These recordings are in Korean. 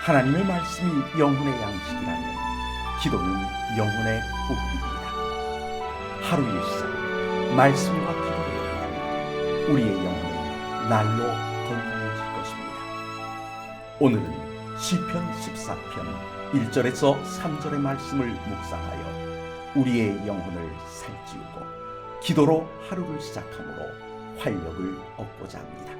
하나님의 말씀이 영혼의 양식이라면 기도는 영혼의 호흡입니다. 하루의 시작은 말씀과 기도로 연다면 우리의 영혼은 날로 건강해질 것입니다. 오늘은 시편 14편 1절에서 3절의 말씀을 묵상하여 우리의 영혼을 살찌우고 기도로 하루를 시작함으로 활력을 얻고자 합니다.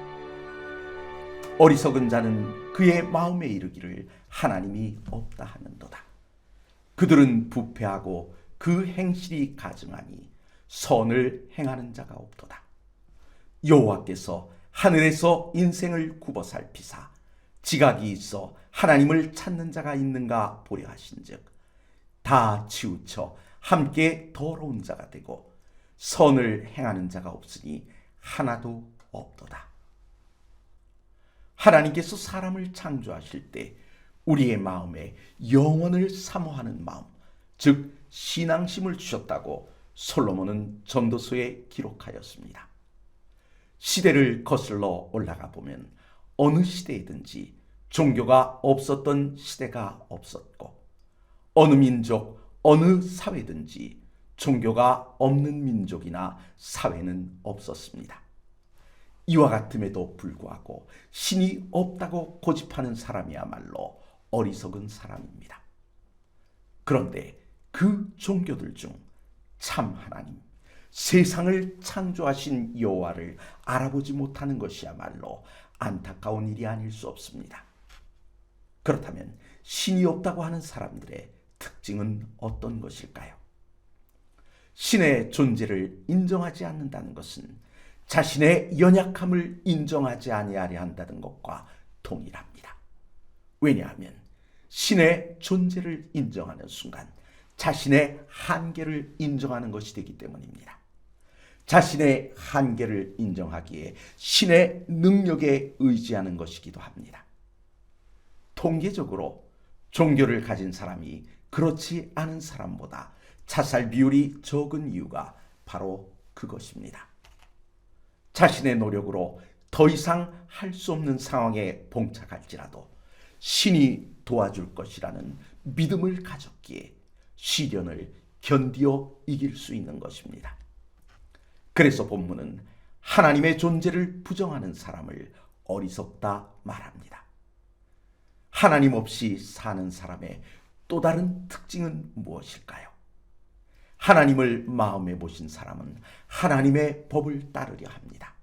어리석은 자는 그의 마음에 이르기를 하나님이 없다 하는도다. 그들은 부패하고 그 행실이 가증하니 선을 행하는 자가 없도다. 여호와께서 하늘에서 인생을 굽어 살피사 지각이 있어 하나님을 찾는 자가 있는가 보려 하신즉 다 치우쳐 함께 더러운 자가 되고 선을 행하는 자가 없으니 하나도 없도다. 하나님께서 사람을 창조하실 때 우리의 마음에 영원을 사모하는 마음, 즉 신앙심을 주셨다고 솔로몬은 전도서에 기록하였습니다. 시대를 거슬러 올라가 보면 어느 시대이든지 종교가 없었던 시대가 없었고 어느 민족, 어느 사회든지 종교가 없는 민족이나 사회는 없었습니다. 이와 같음에도 불구하고 신이 없다고 고집하는 사람이야말로 어리석은 사람입니다. 그런데 그 종교들 중 참 하나님, 세상을 창조하신 여호와를 알아보지 못하는 것이야말로 안타까운 일이 아닐 수 없습니다. 그렇다면 신이 없다고 하는 사람들의 특징은 어떤 것일까요? 신의 존재를 인정하지 않는다는 것은 자신의 연약함을 인정하지 아니하려 한다는 것과 동일합니다. 왜냐하면 신의 존재를 인정하는 순간 자신의 한계를 인정하는 것이 되기 때문입니다. 자신의 한계를 인정하기에 신의 능력에 의지하는 것이기도 합니다. 통계적으로 종교를 가진 사람이 그렇지 않은 사람보다 자살 비율이 적은 이유가 바로 그것입니다. 자신의 노력으로 더 이상 할 수 없는 상황에 봉착할지라도 신이 도와줄 것이라는 믿음을 가졌기에 시련을 견디어 이길 수 있는 것입니다. 그래서 본문은 하나님의 존재를 부정하는 사람을 어리석다 말합니다. 하나님 없이 사는 사람의 또 다른 특징은 무엇일까요? 하나님을 마음에 모신 사람은 하나님의 법을 따르려 합니다.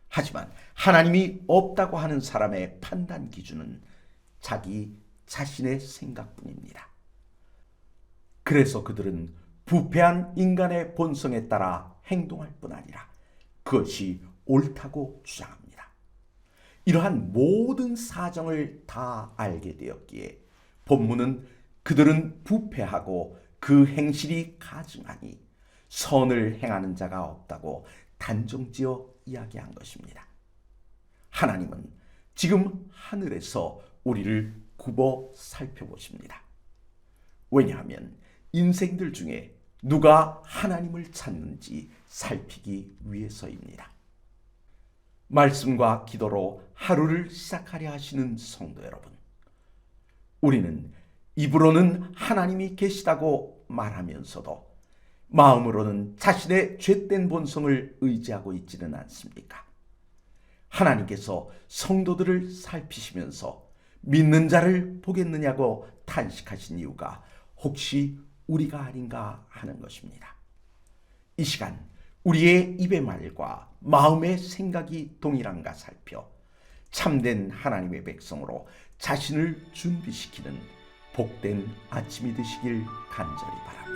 하지만 하나님이 없다고 하는 사람의 판단 기준은 자기 자신의 생각뿐입니다. 그래서 그들은 부패한 인간의 본성에 따라 행동할 뿐 아니라 그것이 옳다고 주장합니다. 이러한 모든 사정을 다 알게 되었기에 본문은 그들은 부패하고 그 행실이 가증하니 선을 행하는 자가 없다고 단정지어 이야기한 것입니다. 하나님은 지금 하늘에서 우리를 굽어 살펴보십니다. 왜냐하면 인생들 중에 누가 하나님을 찾는지 살피기 위해서입니다. 말씀과 기도로 하루를 시작하려 하시는 성도 여러분, 우리는 입으로는 하나님이 계시다고 말하면서도 마음으로는 자신의 죄된 본성을 의지하고 있지는 않습니까? 하나님께서 성도들을 살피시면서 믿는 자를 보겠느냐고 탄식하신 이유가 혹시 우리가 아닌가 하는 것입니다. 이 시간 우리의 입의 말과 마음의 생각이 동일한가 살펴 참된 하나님의 백성으로 자신을 준비시키는 복된 아침이 되시길 간절히 바랍니다.